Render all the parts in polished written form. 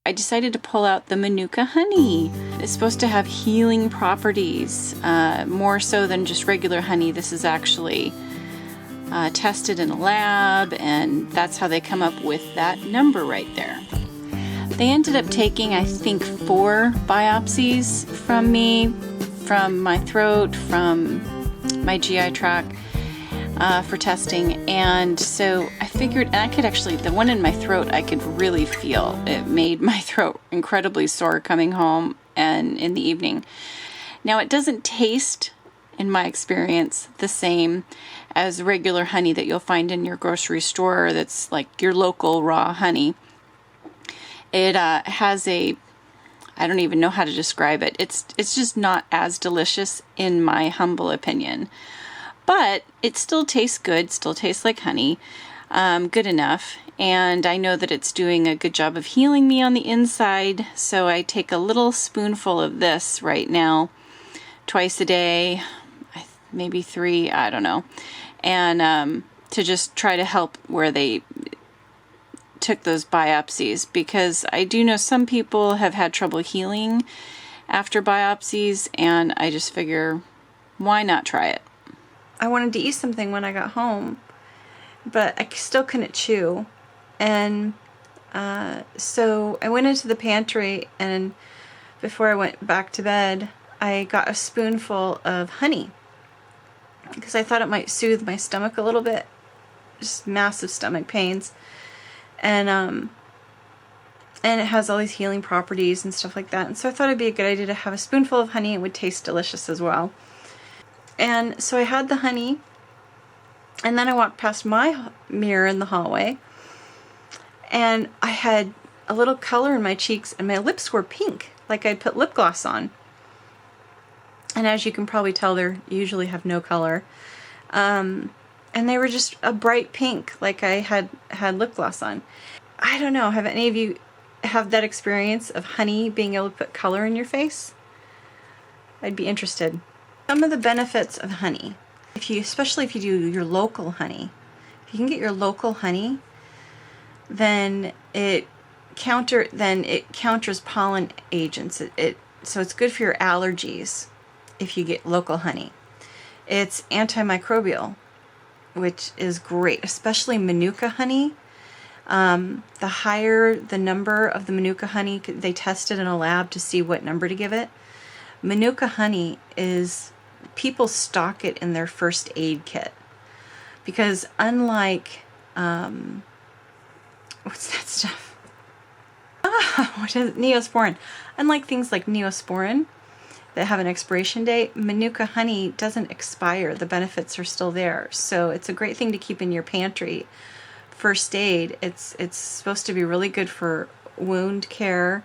I decided to pull out the Manuka Honey. It's supposed to have healing properties, more so than just regular honey. This is actually tested in a lab, and that's how they come up with that number right there. They ended up taking, I think, 4 biopsies from me, from my throat, from my GI tract, for testing. And so I figured, and I could actually, the one in my throat, I could really feel. It made my throat incredibly sore coming home and in the evening. Now, it doesn't taste, in my experience, the same as regular honey that you'll find in your grocery store that's like your local raw honey. It has a, I don't even know how to describe it. It's just not as delicious in my humble opinion. But it still tastes good, still tastes like honey, good enough. And I know that it's doing a good job of healing me on the inside. So I take a little spoonful of this right now, twice a day, maybe 3, I don't know. And to just try to help where they took those biopsies, because I do know some people have had trouble healing after biopsies, and I just figure, why not try it? I wanted to eat something when I got home, but I still couldn't chew. And so I went into the pantry, and before I went back to bed, I got a spoonful of honey because I thought it might soothe my stomach a little bit. Just massive stomach pains. And it has all these healing properties and stuff like that. And so I thought it'd be a good idea to have a spoonful of honey. It would taste delicious as well. And so I had the honey, and then I walked past my mirror in the hallway, and I had a little color in my cheeks, and my lips were pink, like I'd put lip gloss on. And as you can probably tell, they usually have no color. And they were just a bright pink, like I had lip gloss on. I don't know, have any of you have that experience of honey being able to put color in your face? I'd be interested. Some of the benefits of honey, especially if you do your local honey, if you can get your local honey, then it counters pollen agents. So it's good for your allergies if you get local honey. It's antimicrobial, which is great, especially Manuka honey. The higher the number of the Manuka honey, they tested in a lab to see what number to give it. Manuka honey people stock it in their first aid kit, because unlike, what's that stuff? What is it? Neosporin. Unlike things like Neosporin that have an expiration date, Manuka honey doesn't expire. The benefits are still there. So it's a great thing to keep in your pantry. First aid, it's supposed to be really good for wound care,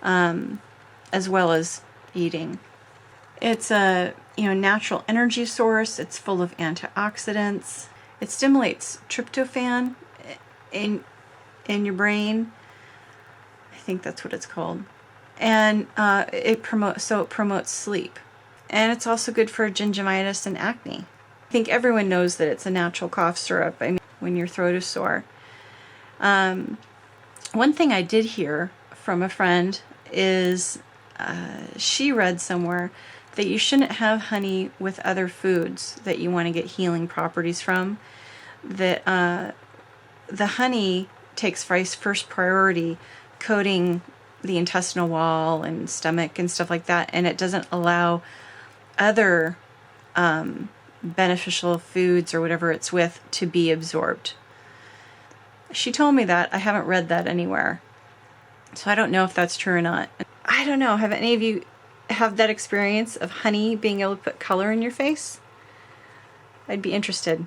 as well as eating. It's a natural energy source. It's full of antioxidants. It stimulates tryptophan in your brain. I think that's what it's called. And it promotes sleep. And it's also good for gingivitis and acne. I think everyone knows that it's a natural cough syrup. I mean, when your throat is sore. One thing I did hear from a friend is she read somewhere that you shouldn't have honey with other foods that you want to get healing properties from. That the honey takes first priority coating the intestinal wall and stomach and stuff like that, and it doesn't allow other beneficial foods or whatever it's with to be absorbed. She told me that. I haven't read that anywhere, so I don't know if that's true or not. I don't know, have any of you have that experience of honey being able to put color in your face? I'd be interested.